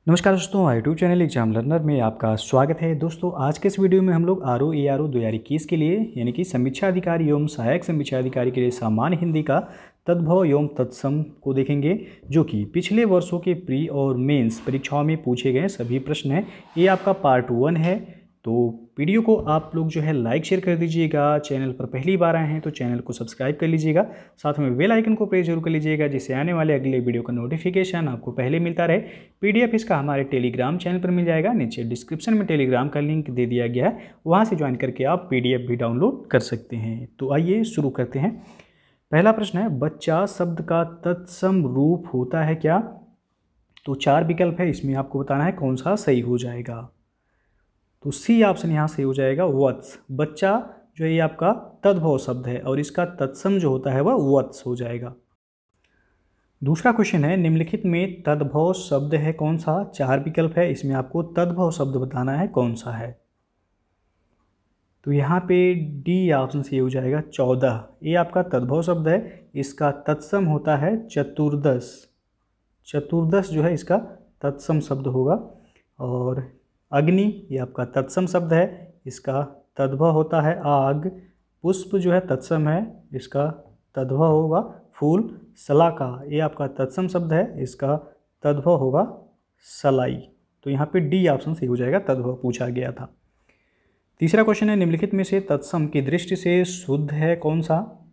नमस्कार दोस्तों, YouTube channel exam learner में आपका स्वागत है। दोस्तों आज के इस वीडियो में हम लोग आरओ एआरओ 2021 के लिए यानी कि समीक्षा अधिकारी एवं सहायक समीक्षा अधिकारी के लिए सामान्य हिंदी का तद्भव एवं तत्सम को देखेंगे, जो कि पिछले वर्षों के प्री और मेंस परीक्षाओं में पूछे गए सभी प्रश्न हैं। ये आपका पार्ट 1 है। तो वीडियो को आप लोग जो है लाइक शेयर कर दीजिएगा। चैनल पर पहली बार आए हैं तो चैनल को सब्सक्राइब कर लीजिएगा, साथ में बेल आइकन को प्रेस जरूर कर लीजिएगा, जिससे आने वाले अगले वीडियो का नोटिफिकेशन आपको पहले मिलता रहे। पीडीएफ इसका हमारे टेलीग्राम चैनल पर मिल जाएगा। नीचे डिस्क्रिप्शन में टेलीग्राम का लिंक दे दिया गया है, वहाँ से ज्वाइन करके आप पीडीएफ भी डाउनलोड कर सकते हैं। तो आइए शुरू करते हैं। पहला प्रश्न है, बच्चा शब्द का तत्सम रूप होता है क्या? तो 4 विकल्प है, इसमें आपको बताना है कौन सा सही हो जाएगा। तो सी ऑप्शन यहाँ सही हो जाएगा, वत्स। बच्चा जो है ये आपका तद्भव शब्द है और इसका तत्सम जो होता है वह वत्स हो जाएगा। दूसरा क्वेश्चन है, निम्नलिखित में तद्भव शब्द है कौन सा? 4 विकल्प है, इसमें आपको तद्भव शब्द बताना है कौन सा है। तो यहाँ पे डी ऑप्शन सही हो जाएगा, 14। ये आपका तद्भव शब्द है, इसका तत्सम होता है चतुर्दश। चतुर्दश जो है इसका तत्सम शब्द होगा। और अग्नि ये आपका तत्सम शब्द है, इसका तद्भव होता है आग। पुष्प जो है तत्सम है, इसका तद्भव होगा फूल। शलाका ये आपका तत्सम शब्द है, इसका तद्भव होगा सलाई। तो यहाँ पे डी ऑप्शन सही हो जाएगा, तद्भव पूछा गया था। तीसरा क्वेश्चन है, निम्नलिखित में से तत्सम की दृष्टि से शुद्ध है कौन सा?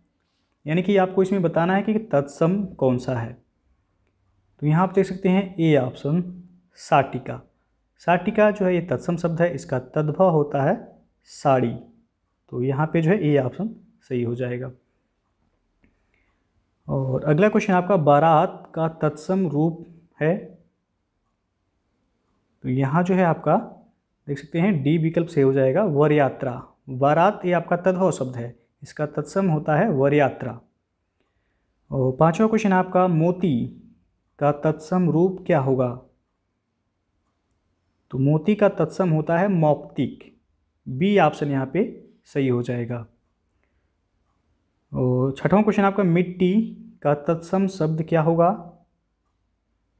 यानी कि आपको इसमें बताना है कि तत्सम कौन सा है। तो यहाँ आप देख सकते हैं ए ऑप्शन, साटिका। साटिका जो है ये तत्सम शब्द है, इसका तद्भव होता है साड़ी। तो यहाँ पे जो है ए ऑप्शन सही हो जाएगा। और अगला क्वेश्चन आपका, बारात का तत्सम रूप है। तो यहाँ जो है आपका देख सकते हैं डी विकल्प सही हो जाएगा, वर यात्रा। बारात ये आपका तद्भव शब्द है, इसका तत्सम होता है वर यात्रा। और पांचवा क्वेश्चन आपका, मोती का तत्सम रूप क्या होगा? तो मोती का तत्सम होता है मौक्तिक। बी ऑप्शन यहाँ पे सही हो जाएगा। और छठवां क्वेश्चन आपका, मिट्टी का तत्सम शब्द क्या होगा?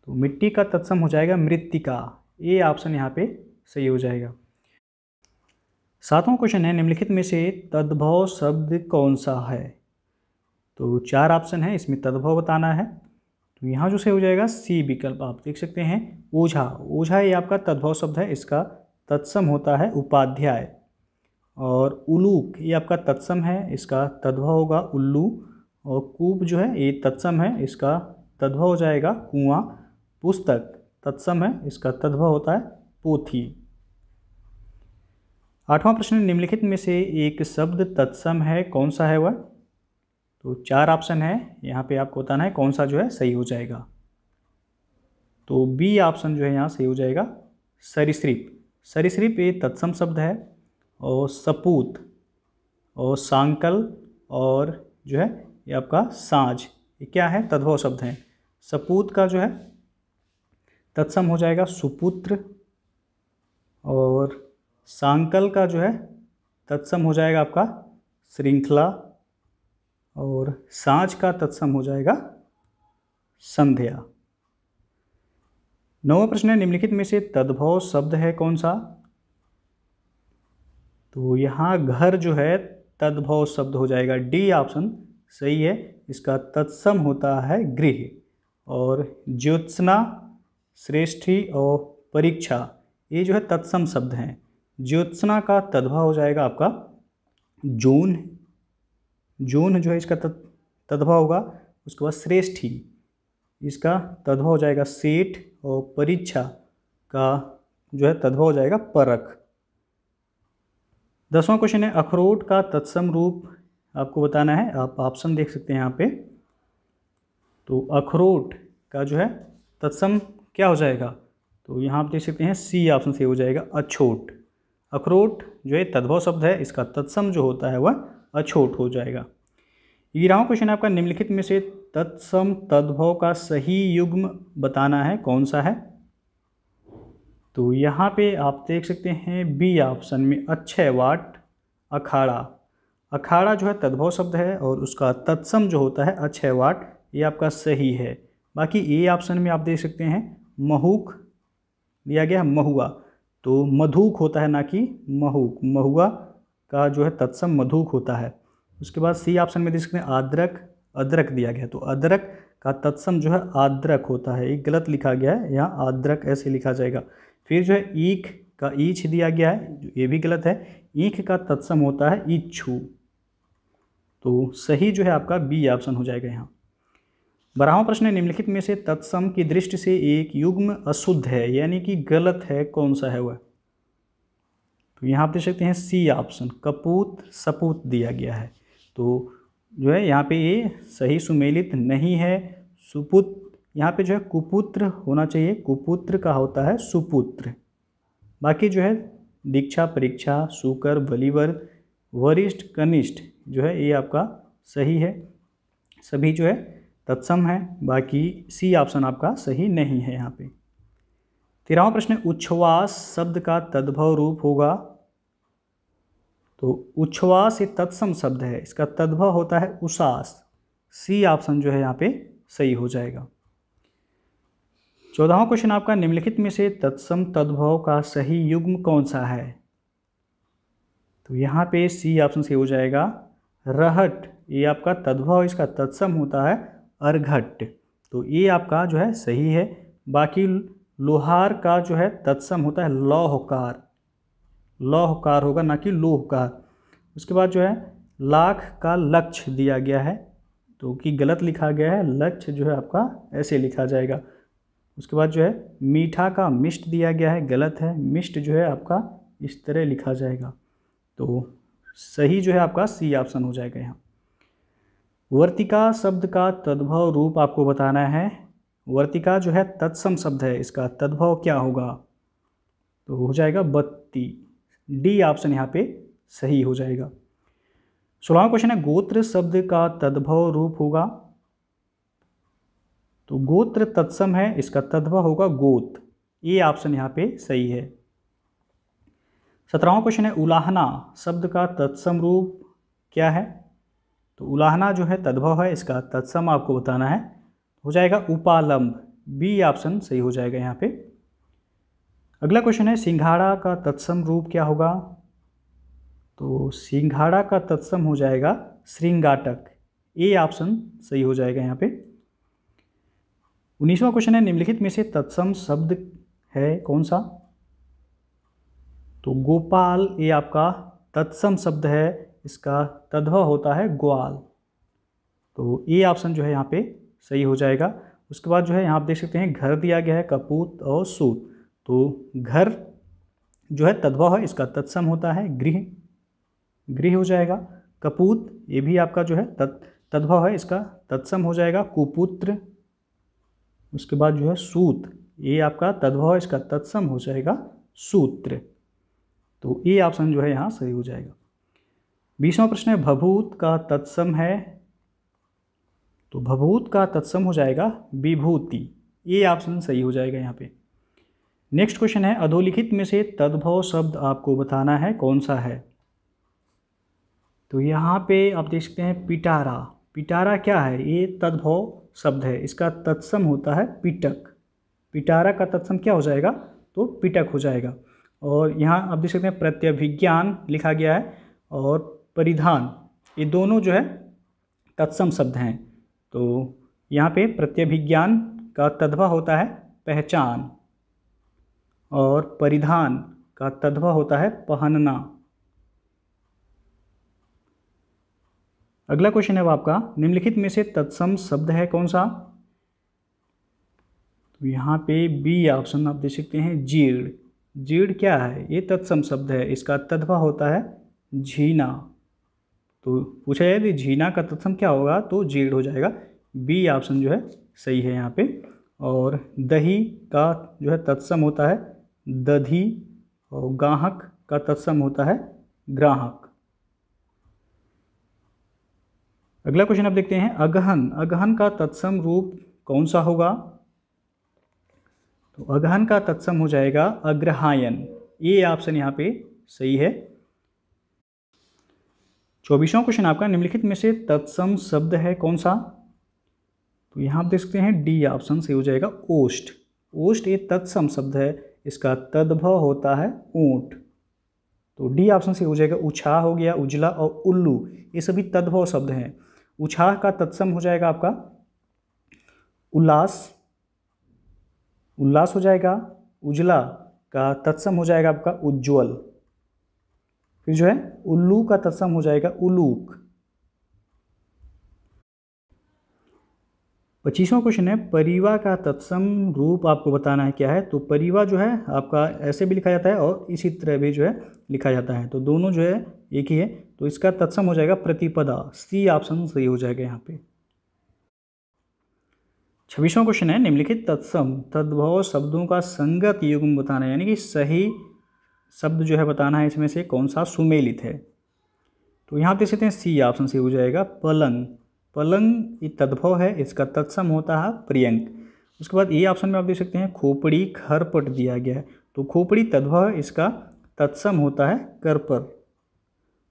तो मिट्टी का तत्सम हो जाएगा मृत्तिका। ए ऑप्शन यहाँ पे सही हो जाएगा। सातवां क्वेश्चन है, निम्नलिखित में से तद्भव शब्द कौन सा है? तो 4 ऑप्शन है, इसमें तद्भव बताना है। तो यहाँ जो सही हो जाएगा सी विकल्प आप देख सकते हैं, ओझा। ओझा ये आपका तद्भव शब्द है, इसका तत्सम होता है उपाध्याय। और उलूक ये आपका तत्सम है, इसका तद्भव होगा उल्लू। और कूप जो है ये तत्सम है, इसका तद्भव हो जाएगा कुआं। पुस्तक तत्सम है, इसका तद्भव होता है पोथी। 8वां प्रश्न, निम्नलिखित में से एक शब्द तत्सम है कौन सा है वह? तो 4 ऑप्शन है, यहाँ पे आपको बताना है कौन सा जो है सही हो जाएगा। तो बी ऑप्शन जो है यहाँ सही हो जाएगा, सरीसृप। सरीसृप ये तत्सम शब्द है। और सपूत और सांकल और जो है ये आपका साँझ, ये क्या है? तद्भव शब्द हैं। सपूत का जो है तत्सम हो जाएगा सुपुत्र। और सांकल का जो है तत्सम हो जाएगा आपका श्रृंखला। और साँझ का तत्सम हो जाएगा संध्या। 9वां प्रश्न है, निम्नलिखित में से तद्भव शब्द है कौन सा? तो यहाँ घर जो है तद्भव शब्द हो जाएगा, डी ऑप्शन सही है, इसका तत्सम होता है गृह। और ज्योत्सना, श्रेष्ठी और परीक्षा ये जो है तत्सम शब्द हैं। ज्योत्सना का तद्भव हो जाएगा आपका जून। जून जो है इसका तद्भव होगा। उसके बाद श्रेष्ठी, इसका तद्भव हो जाएगा सेठ। और परीक्षा का जो है तद्भव हो जाएगा परख। 10वां क्वेश्चन है, अखरोट का तत्सम रूप आपको बताना है। आप ऑप्शन देख सकते हैं यहाँ पे। तो अखरोट का जो है तत्सम क्या हो जाएगा? तो यहाँ आप देख सकते हैं सी ऑप्शन से हो जाएगा अछोट। अखरोट जो है तद्भव शब्द है, इसका तत्सम जो होता है वह अछोट हो जाएगा। 11वां क्वेश्चन आपका, निम्नलिखित में से तत्सम तद्भव का सही युग्म बताना है कौन सा है? तो यहाँ पे आप देख सकते हैं बी ऑप्शन में अक्षय वाट अखाड़ा। अखाड़ा जो है तद्भव शब्द है और उसका तत्सम जो होता है अक्षय वाट, ये आपका सही है। बाकी ए ऑप्शन में आप देख सकते हैं महूक दिया गया है महुआ, तो मधुक होता है ना कि महूक। महुआ का जो है तत्सम मधुक होता है। उसके बाद सी ऑप्शन में देख सकते हैं आद्रक, अदरक दिया गया है, तो अदरक का तत्सम जो है आद्रक होता है, ये गलत लिखा गया है, यहाँ आद्रक ऐसे लिखा जाएगा। फिर जो है ईख का ईछ दिया गया है, ये भी गलत है। ईख का तत्सम होता है इच्छु, तो सही जो है आपका बी ऑप्शन हो जाएगा यहाँ। 12वां प्रश्न है निम्नलिखित में से तत्सम की दृष्टि से एक युग्म अशुद्ध है यानी कि गलत है, कौन सा है वह? तो यहाँ आप देख सकते हैं सी ऑप्शन कपूत सपूत दिया गया है, तो जो है यहाँ पे ये सही सुमेलित नहीं है। सुपुत्र यहाँ पे जो है कुपुत्र होना चाहिए, कुपुत्र का होता है सुपुत्र। बाकी जो है दीक्षा परीक्षा सुकर बलिवर वरिष्ठ कनिष्ठ जो है ये आपका सही है, सभी जो है तत्सम है। बाकी सी ऑप्शन आपका सही नहीं है यहाँ पे। 13वां प्रश्न उच्छ्वास शब्द का तद्भव रूप होगा, तो उच्छ्वास ये तत्सम शब्द है, इसका तद्भव होता है उसास। सी ऑप्शन जो है यहाँ पे सही हो जाएगा। 14वां क्वेश्चन आपका निम्नलिखित में से तत्सम तद्भव का सही युग्म कौन सा है? तो यहाँ पे सी ऑप्शन से हो जाएगा रहट, ये आपका तद्भव इसका तत्सम होता है अर्घट, तो ये आपका जो है सही है। बाकी लोहार का जो है तत्सम होता है लौहकार, लौहकार होगा ना कि लोहकार। उसके बाद जो है लाख का लक्ष्य दिया गया है, तो कि गलत लिखा गया है, लक्ष्य जो है आपका ऐसे लिखा जाएगा। उसके बाद जो है मीठा का मिष्ट दिया गया है, गलत है, मिष्ट जो है आपका इस तरह लिखा जाएगा, तो सही जो है आपका सी ऑप्शन हो जाएगा यहाँ। वर्तिका शब्द का तद्भव रूप आपको बताना है। वर्तिका जो है तत्सम शब्द है, इसका तद्भव क्या होगा? तो हो जाएगा बत्ती। डी ऑप्शन यहाँ पे सही हो जाएगा। 16वां क्वेश्चन है गोत्र शब्द का तद्भव रूप होगा, तो गोत्र तत्सम है, इसका तद्भव होगा गोत। ये ऑप्शन यहाँ पे सही है। 17वां क्वेश्चन है उलाहना शब्द का तत्सम रूप क्या है? तो उलाहना जो है तद्भव है, इसका तत्सम आपको बताना है, हो जाएगा उपालंब। बी ऑप्शन सही हो जाएगा यहाँ पे। अगला क्वेश्चन है सिंघाड़ा का तत्सम रूप क्या होगा? तो सिंघाड़ा का तत्सम हो जाएगा श्रृंगाटक। ए ऑप्शन सही हो जाएगा यहाँ पे। 19वां क्वेश्चन है निम्नलिखित में से तत्सम शब्द है कौन सा? तो गोपाल ये आपका तत्सम शब्द है, इसका तद्भव होता है ग्वाल, तो ये ऑप्शन जो है यहाँ पे सही हो जाएगा। उसके बाद जो है यहाँ आप देख सकते हैं घर दिया गया है कपूत और सूत, तो घर जो है तद्भव है, इसका तत्सम होता है गृह, गृह हो जाएगा। कपूत ये भी आपका जो है तद्भव है, इसका तत्सम हो जाएगा कुपुत्र। उसके बाद जो है सूत ये आपका तद्भव है, इसका तत्सम हो जाएगा सूत्र, तो ये ऑप्शन जो है यहाँ सही हो जाएगा। 20वां प्रश्न है भभूत का तत्सम है, तो भभूत का तत्सम हो जाएगा विभूति। ये ऑप्शन सही हो जाएगा यहाँ पे। नेक्स्ट क्वेश्चन है अधोलिखित में से तद्भव शब्द आपको बताना है कौन सा है? तो यहाँ पे आप देख सकते हैं पिटारा। पिटारा क्या है? ये तद्भव शब्द है, इसका तत्सम होता है पिटक। पिटारा का तत्सम क्या हो जाएगा? तो पिटक हो जाएगा। और यहाँ आप देख सकते हैं प्रत्यभिज्ञान लिखा गया है और परिधान, ये दोनों जो है तत्सम शब्द हैं, तो यहाँ पे प्रत्यभिज्ञान का तद्भव होता है पहचान और परिधान का तद्भव होता है पहनना। अगला क्वेश्चन है वो आपका निम्नलिखित में से तत्सम शब्द है कौन सा? तो यहाँ पे बी ऑप्शन आप देख सकते हैं जीर्ण। जीर्ण क्या है? ये तत्सम शब्द है, इसका तद्भव होता है झीना, तो पूछा जाए कि झीना का तत्सम क्या होगा? तो जीर्ण हो जाएगा। बी ऑप्शन जो है सही है यहाँ पे। और दही का जो है तत्सम होता है दधी और गाहक का तत्सम होता है ग्राहक। अगला क्वेश्चन आप देखते हैं अगहन। अगहन का तत्सम रूप कौन सा होगा? तो अगहन का तत्सम हो जाएगा अग्रहायन। ये ऑप्शन यहाँ पे सही है। 24वां क्वेश्चन आपका निम्नलिखित में से तत्सम शब्द है कौन सा? तो यहाँ आप देख सकते हैं डी ऑप्शन सही हो जाएगा ओष्ठ। ओष्ठ ये तत्सम शब्द है, इसका तद्भव होता है ऊंट। तो डी ऑप्शन से हो जाएगा। उछाह हो गया, उजला और उल्लू, ये सभी तद्भव शब्द हैं। उछाह का तत्सम हो जाएगा आपका उल्लास, उल्लास हो जाएगा। उजला का तत्सम हो जाएगा आपका उज्ज्वल। फिर जो है उल्लू का तत्सम हो जाएगा उलूक। 25वां क्वेश्चन है, परिवा का तत्सम रूप आपको बताना है क्या है। तो परिवा जो है आपका ऐसे भी लिखा जाता है और इसी तरह भी जो है लिखा जाता है, तो दोनों जो है एक ही है। तो इसका तत्सम हो जाएगा प्रतिपदा। सी ऑप्शन सही हो जाएगा यहाँ पे। 26वां क्वेश्चन है, निम्नलिखित तत्सम तद्भव शब्दों का संगत युग्म बताना है, यानी कि सही शब्द जो है बताना है, इसमें से कौन सा सुमेलित है। तो यहाँ देख सकते हैं सी ऑप्शन से हो जाएगा पलंग। पलंग ये तद्भव है, इसका तत्सम होता है प्रियंक। उसके बाद ये ऑप्शन में आप देख सकते हैं खोपड़ी खरपट दिया गया है, तो खोपड़ी तद्भव है, इसका तत्सम होता है करपर।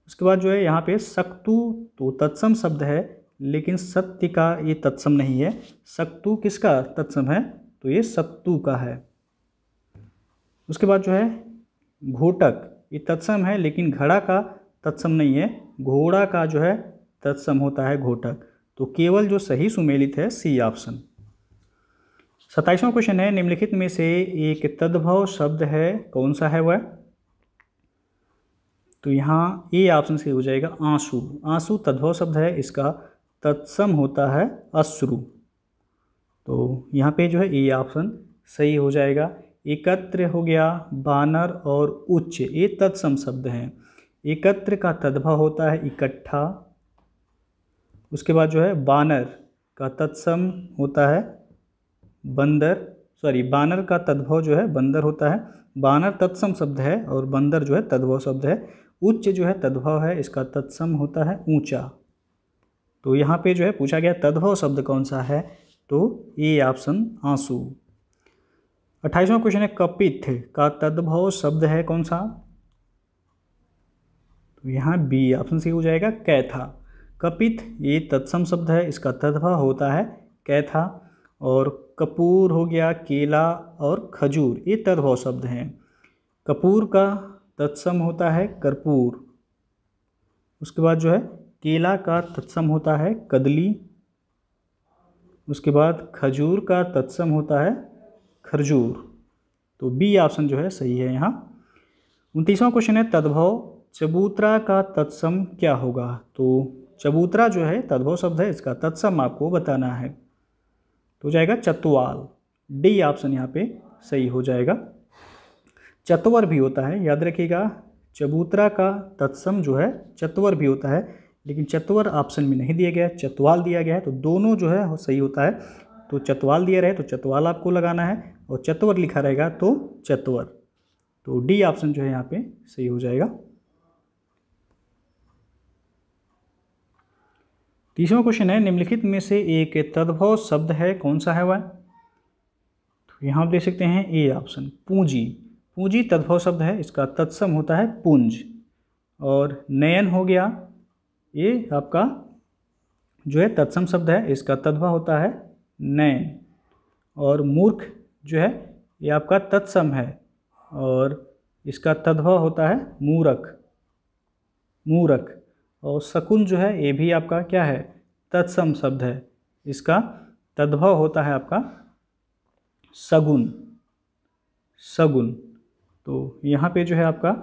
उसके बाद जो है यहाँ पे सक्तु, तो तत्सम शब्द है लेकिन सत्य का ये तत्सम नहीं है। सक्तु किसका तत्सम है, तो ये सत्तु का है। उसके बाद जो है घोटक, ये तत्सम है लेकिन घड़ा का तत्सम नहीं है, घोड़ा का जो है तत्सम होता है घोटक। तो केवल जो सही सुमेलित है सी ऑप्शन। 27वां क्वेश्चन है, निम्नलिखित में से एक तद्भव शब्द है, कौन सा है वह। तो यहाँ ए ऑप्शन से हो जाएगा आंसू। आंसू तद्भव शब्द है, इसका तत्सम होता है अश्रु। तो यहाँ पे जो है ए ऑप्शन सही हो जाएगा। एकत्र हो गया, बानर और उच्च, ये तत्सम शब्द हैं। एकत्र का तद्भव होता है इकट्ठा। उसके बाद जो है बानर का तत्सम होता है बंदर, बानर का तद्भव जो है बंदर होता है। बानर तत्सम शब्द है और बंदर जो है तद्भव शब्द है। उच्च जो है तद्भव है, इसका तत्सम होता है ऊंचा। तो यहाँ पे जो है पूछा गया तद्भव शब्द कौन सा है, तो ये ऑप्शन आंसू। 28वां क्वेश्चन है, कपित का तद्भव शब्द है कौन सा। तो यहाँ बी ऑप्शन से हो जाएगा कैथा। कपित ये तत्सम शब्द है, इसका तद्भव होता है कैथा। और कपूर हो गया, केला और खजूर, ये तद्भव शब्द हैं। कपूर का तत्सम होता है कर्पूर। उसके बाद जो है केला का तत्सम होता है कदली। उसके बाद खजूर का तत्सम होता है खरजूर। तो बी ऑप्शन जो है सही है यहाँ। 29वां क्वेश्चन है, तद्भव चबूतरा का तत्सम क्या होगा। तो चबूतरा जो है तद्भव शब्द है, इसका तत्सम आपको बताना है, तो जाएगा चतवाल। डी ऑप्शन यहाँ पे सही हो जाएगा। चतवर भी होता है, याद रखिएगा, चबूतरा का तत्सम जो है चतवर भी होता है, लेकिन चतवर ऑप्शन में नहीं दिया गया, चतवाल दिया गया है। तो दोनों जो है सही होता है। तो चतवाल दिया रहे तो चतवाल आपको लगाना है, और चतवर लिखा रहेगा तो चतवर। तो डी ऑप्शन जो है यहाँ पे सही हो जाएगा। 30वां क्वेश्चन है, निम्नलिखित में से एक तद्भव शब्द है, कौन सा है वह। तो यहाँ आप देख सकते हैं ए ऑप्शन पूंजी। पूंजी तद्भव शब्द है, इसका तत्सम होता है पुंज। और नयन हो गया, ये आपका जो है तत्सम शब्द है, इसका तद्भव होता है नयन। और मूर्ख जो है ये आपका तत्सम है, और इसका तद्भव होता है मूरख, मूरख। और शकुन जो है ये भी आपका क्या है, तत्सम शब्द है, इसका तद्भव होता है आपका सगुन, सगुन। तो यहाँ पे जो है आपका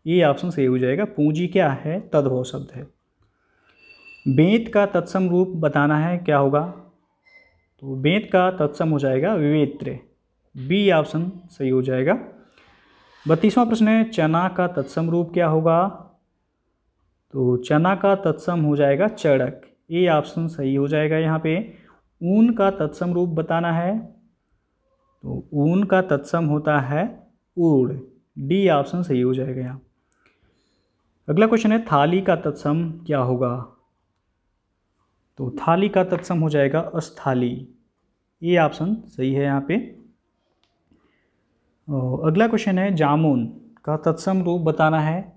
ये ऑप्शन सही हो जाएगा। पूंजी क्या है, तद्भव शब्द है। बेंत का तत्सम रूप बताना है, क्या होगा। तो बेंत का तत्सम हो जाएगा विवेत्र। बी ऑप्शन सही हो जाएगा। 32वां प्रश्न है, चना का तत्सम रूप क्या होगा। तो चना का तत्सम हो जाएगा चड़क। ए ऑप्शन सही हो जाएगा यहाँ पे। ऊन का तत्सम रूप बताना है, तो ऊन का तत्सम होता है ऊड़। डी ऑप्शन सही हो जाएगा यहाँ। अगला क्वेश्चन है, थाली का तत्सम क्या होगा। तो थाली का तत्सम हो जाएगा अस्थाली। ये ऑप्शन सही है यहाँ पे। अगला क्वेश्चन है, जामुन का तत्सम रूप बताना है।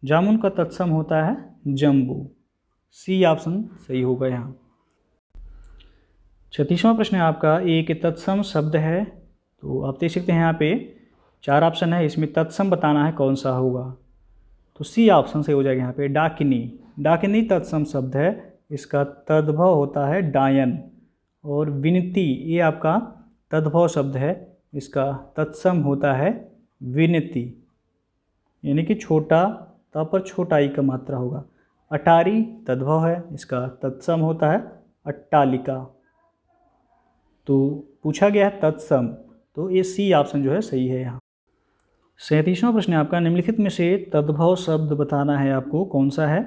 जामुन का तत्सम होता है जम्बू। सी ऑप्शन सही होगा यहाँ। 36वां प्रश्न है आपका, एक तत्सम शब्द है, तो आप देख सकते हैं यहाँ पे 4 ऑप्शन है, इसमें तत्सम बताना है कौन सा होगा। तो सी ऑप्शन से हो जाएगा यहाँ पे डाकिनी। डाकिनी तत्सम शब्द है, इसका तद्भव होता है डायन। और विनती ये आपका तद्भव शब्द है, इसका तत्सम होता है विनती, यानी कि छोटा ता पर छोटा ई का मात्रा होगा। अटारी तद्भव है, इसका तत्सम होता है अट्टालिका। तो पूछा गया है तत्सम, तो ये सी ऑप्शन जो है सही है यहाँ। 37वां प्रश्न है आपका, निम्नलिखित में से तद्भव शब्द बताना है आपको कौन सा है।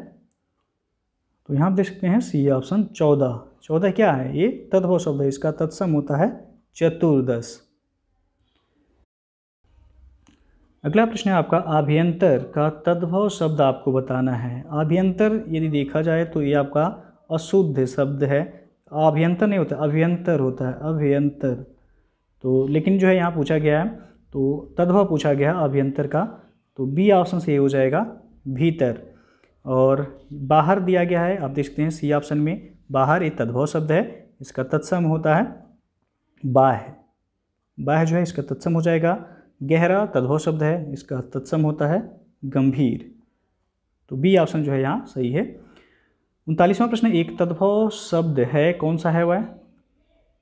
तो यहाँ आप देख सकते हैं सी ऑप्शन 14। 14 क्या है, ये तद्भव शब्द है, इसका तत्सम होता है चतुर्दश। अगला प्रश्न है आपका, अभ्यंतर का तद्भव शब्द आपको बताना है। अभ्यंतर यदि देखा जाए तो ये आपका अशुद्ध शब्द है, अभ्यंतर नहीं होता, अभ्यंतर होता है, अभ्यंतर। तो लेकिन जो है यहाँ पूछा गया है, तो तद्भव पूछा गया है अभ्यंतर का, तो बी ऑप्शन से ये हो जाएगा भीतर। और बाहर दिया गया है, आप देख सकते हैं सी ऑप्शन में बाहर ये तद्भव शब्द है, इसका तत्सम होता है बाह्य। बाह्य जो है इसका तत्सम हो जाएगा। गहरा तद्भव शब्द है, इसका तत्सम होता है गंभीर। तो बी ऑप्शन जो है यहाँ सही है। 39वां प्रश्न, एक तद्भव शब्द है कौन सा है वह।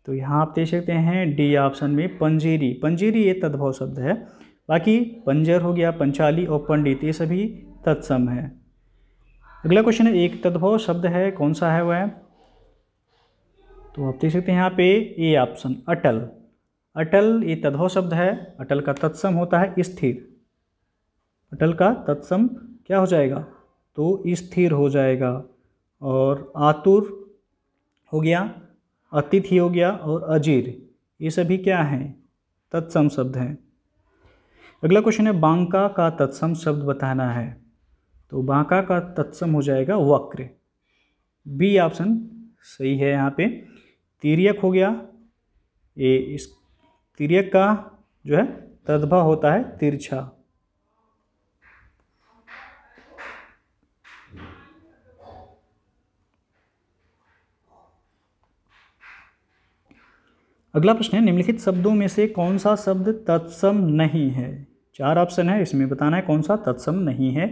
तो यहाँ आप देख सकते हैं डी ऑप्शन में पंजीरी। पंजीरी ये तद्भव शब्द है, बाकी पंजर हो गया, पंचाली और पंडित ये सभी तत्सम है। अगला क्वेश्चन है, एक तद्भव शब्द है कौन सा है वह। तो आप देख सकते हैं यहाँ पे ए ऑप्शन अटल। अटल ये तद्भव शब्द है, अटल का तत्सम होता है स्थिर। अटल का तत्सम क्या हो जाएगा, तो स्थिर हो जाएगा। और आतुर हो गया, अतिथि हो गया और अजीर ये सभी क्या हैं, तत्सम शब्द हैं। अगला क्वेश्चन है, बांका का तत्सम शब्द बताना है। तो बांका का तत्सम हो जाएगा वक्र। बी ऑप्शन सही है यहाँ पे। तिर्यक हो गया, ये इस तिर्यक का जो है तद्भव होता है तिरछा। अगला प्रश्न है, निम्नलिखित शब्दों में से कौन सा शब्द तत्सम नहीं है। 4 ऑप्शन है, इसमें बताना है कौन सा तत्सम नहीं है।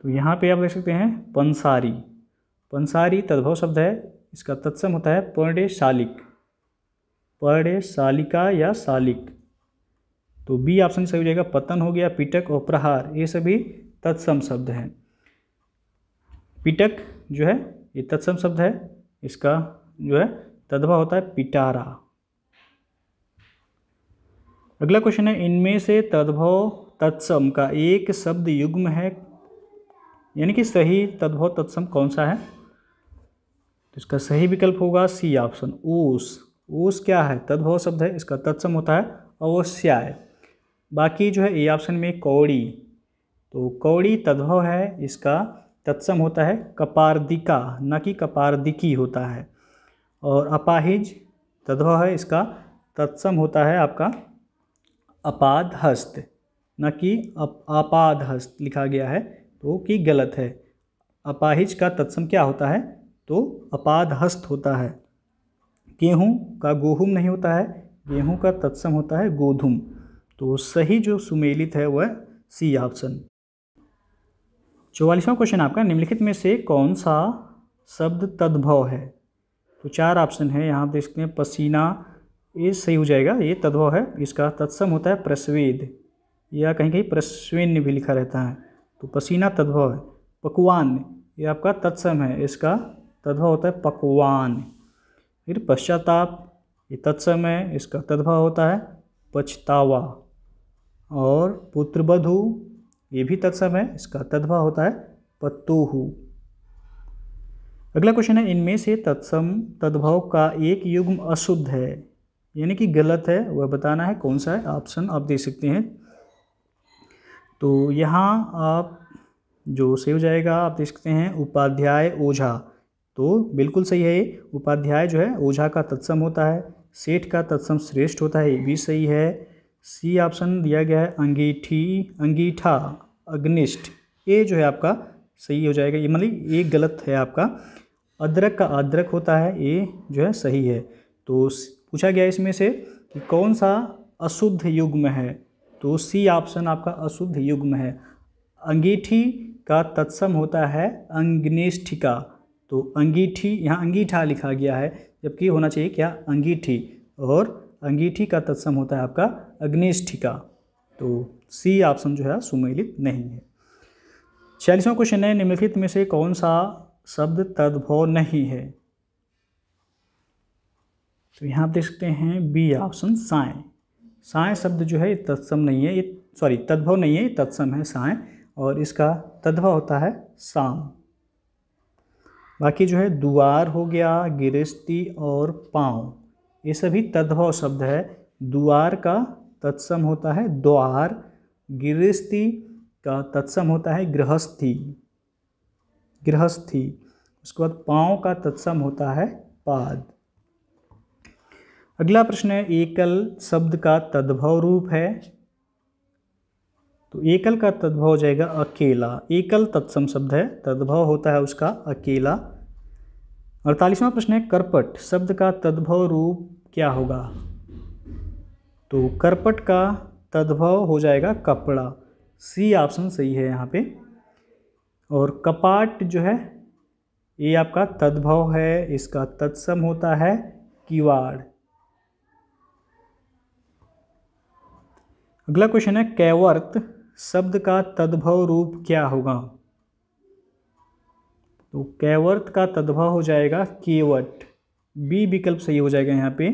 तो यहाँ पे आप देख सकते हैं पंसारी। पंसारी तद्भव शब्द है, इसका तत्सम होता है पर्णे शालिक। पर्णे शालिका या शालिक। तो बी ऑप्शन सही हो जाएगा। पतन हो गया, पिटक और प्रहार ये सभी तत्सम शब्द हैं। पिटक जो है ये तत्सम शब्द है, इसका जो है तद्भव होता है पिटारा। अगला क्वेश्चन है, इनमें से तद्भव तत्सम का एक शब्द युग्म है, यानी कि सही तद्भव तत्सम कौन सा है। तो इसका सही विकल्प होगा सी ऑप्शन ऊस। ऊस क्या है, तद्भव शब्द है, इसका तत्सम होता है अवश्याय। बाकी जो है ए ऑप्शन में कौड़ी। तो कौड़ी तद्भव है, इसका तत्सम होता है कपारदिका, न कि कपारदिकी होता है। और अपाहिज तद्भव है, इसका तत्सम होता है आपका अपादहस्त, न कि आपादहस्त लिखा गया है तो कि गलत है। अपाहिज का तत्सम क्या होता है, तो अपादहस्त होता है। गेहूँ का गोहुम नहीं होता है, गेहूँ का तत्सम होता है गोधुम। तो सही जो सुमेलित है वह सी ऑप्शन। 44वां क्वेश्चन आपका, निम्नलिखित में से कौन सा शब्द तद्भव है। तो 4 ऑप्शन है, यहाँ देख सकते हैं पसीना ये सही हो जाएगा, ये तद्भव है, इसका तत्सम होता है प्रस्वेद या कहीं कहीं प्रस्वेन्य भी लिखा रहता है। तो पसीना तद्भव है। पकवान ये आपका तत्सम है, इसका तद्भव होता है पकवान। फिर पश्चाताप ये तत्सम है, इसका तद्भव होता है पछतावा। और पुत्रवधू ये भी तत्सम है, इसका तद्भव होता है पत्तूहू। अगला क्वेश्चन है, इनमें से तत्सम तद्भव का एक युग्म अशुद्ध है, यानी कि गलत है, वह बताना है कौन सा है। ऑप्शन आप दे सकते हैं। तो यहाँ आप जो सही हो जाएगा आप देख सकते हैं उपाध्याय ओझा। तो बिल्कुल सही है, ये उपाध्याय जो है ओझा का तत्सम होता है। सेठ का तत्सम श्रेष्ठ होता है, ये भी सही है। सी ऑप्शन दिया गया है अंगीठी, अंगीठा, अग्निष्ठ ये जो है आपका सही हो जाएगा। ये मतलब ये गलत है आपका। अदरक का अदरक होता है, ये जो है सही है। तो पूछा गया इसमें से कि कौन सा अशुद्ध युग्म है। तो सी ऑप्शन आपका अशुद्ध युग्म है। अंगीठी का तत्सम होता है अंगनिष्ठिका, तो अंगीठी यहाँ अंगीठा लिखा गया है, जबकि होना चाहिए क्या अंगीठी, और अंगीठी का तत्सम होता है आपका अग्निष्ठिका। तो सी ऑप्शन जो है सुमेलित नहीं है। 46वां क्वेश्चन है, निम्नलिखित में से कौन सा शब्द तद्भव नहीं है? तो यहाँ आप देख सकते हैं बी ऑप्शन साय। साय शब्द जो है ये तत्सम नहीं है, ये सॉरी तद्भव नहीं है, ये तत्सम है साय, और इसका तद्भव होता है साम। बाकी जो है दुआर हो गया, गिरस्ती और पाँव, ये सभी तद्भव शब्द है। दुआर का तत्सम होता है द्वार, गिरस्ती का तत्सम होता है गृहस्थी, गृहस्थी। उसके बाद पाँव का तत्सम होता है पाद। अगला प्रश्न है, एकल शब्द का तद्भव रूप है? तो एकल का तद्भव हो जाएगा अकेला। एकल तत्सम शब्द है, तद्भव होता है उसका अकेला। 48वां प्रश्न है, करपट शब्द का तद्भव रूप क्या होगा? तो करपट का तद्भव हो जाएगा कपड़ा। सी ऑप्शन सही है यहाँ पे। और कपाट जो है ये आपका तद्भव है, इसका तत्सम होता है किवाड़। अगला क्वेश्चन है, कैवर्त शब्द का तद्भव रूप क्या होगा? तो कैवर्त का तद्भव हो जाएगा केवट। बी विकल्प सही हो जाएगा यहाँ पे।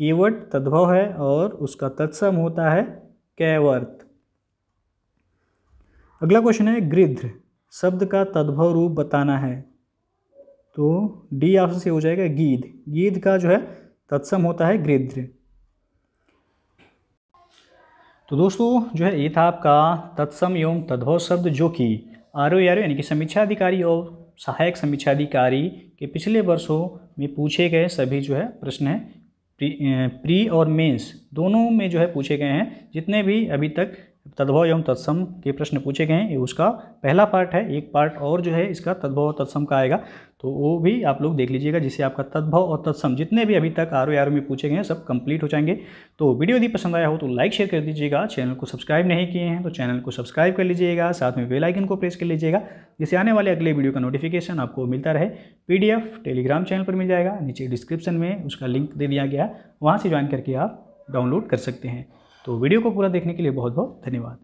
केवट तद्भव है और उसका तत्सम होता है कैवर्त। अगला क्वेश्चन है, गृध्र शब्द का तद्भव रूप बताना है। तो डी ऑप्शन से हो जाएगा गीध। गीध का जो है तत्सम होता है गृध्र। तो दोस्तों जो है ये था आपका तत्सम एवं तद्भव शब्द, जो कि आरओ यानी कि समीक्षा अधिकारी और सहायक समीक्षा अधिकारी के पिछले वर्षों में पूछे गए सभी जो है प्रश्न हैं। प्री और मेंस दोनों में जो है पूछे गए हैं। जितने भी अभी तक तद्भव एवं तत्सम के प्रश्न पूछे गए हैं ये उसका पहला पार्ट है। एक पार्ट और जो है इसका तद्भव और तत्सम का आएगा, तो वो भी आप लोग देख लीजिएगा, जिससे आपका तद्भव और तत्सम जितने भी अभी तक आरओ में पूछे गए हैं सब कंप्लीट हो जाएंगे। तो वीडियो यदि पसंद आया हो तो लाइक शेयर कर दीजिएगा। चैनल को सब्सक्राइब नहीं किए हैं तो चैनल को सब्सक्राइब कर लीजिएगा, साथ में बेल आइकन को प्रेस कर लीजिएगा, जिससे आने वाले अगले वीडियो का नोटिफिकेशन आपको मिलता रहे। PDF टेलीग्राम चैनल पर मिल जाएगा, नीचे डिस्क्रिप्शन में उसका लिंक दे दिया गया, वहाँ से ज्वाइन करके आप डाउनलोड कर सकते हैं। तो वीडियो को पूरा देखने के लिए बहुत बहुत धन्यवाद।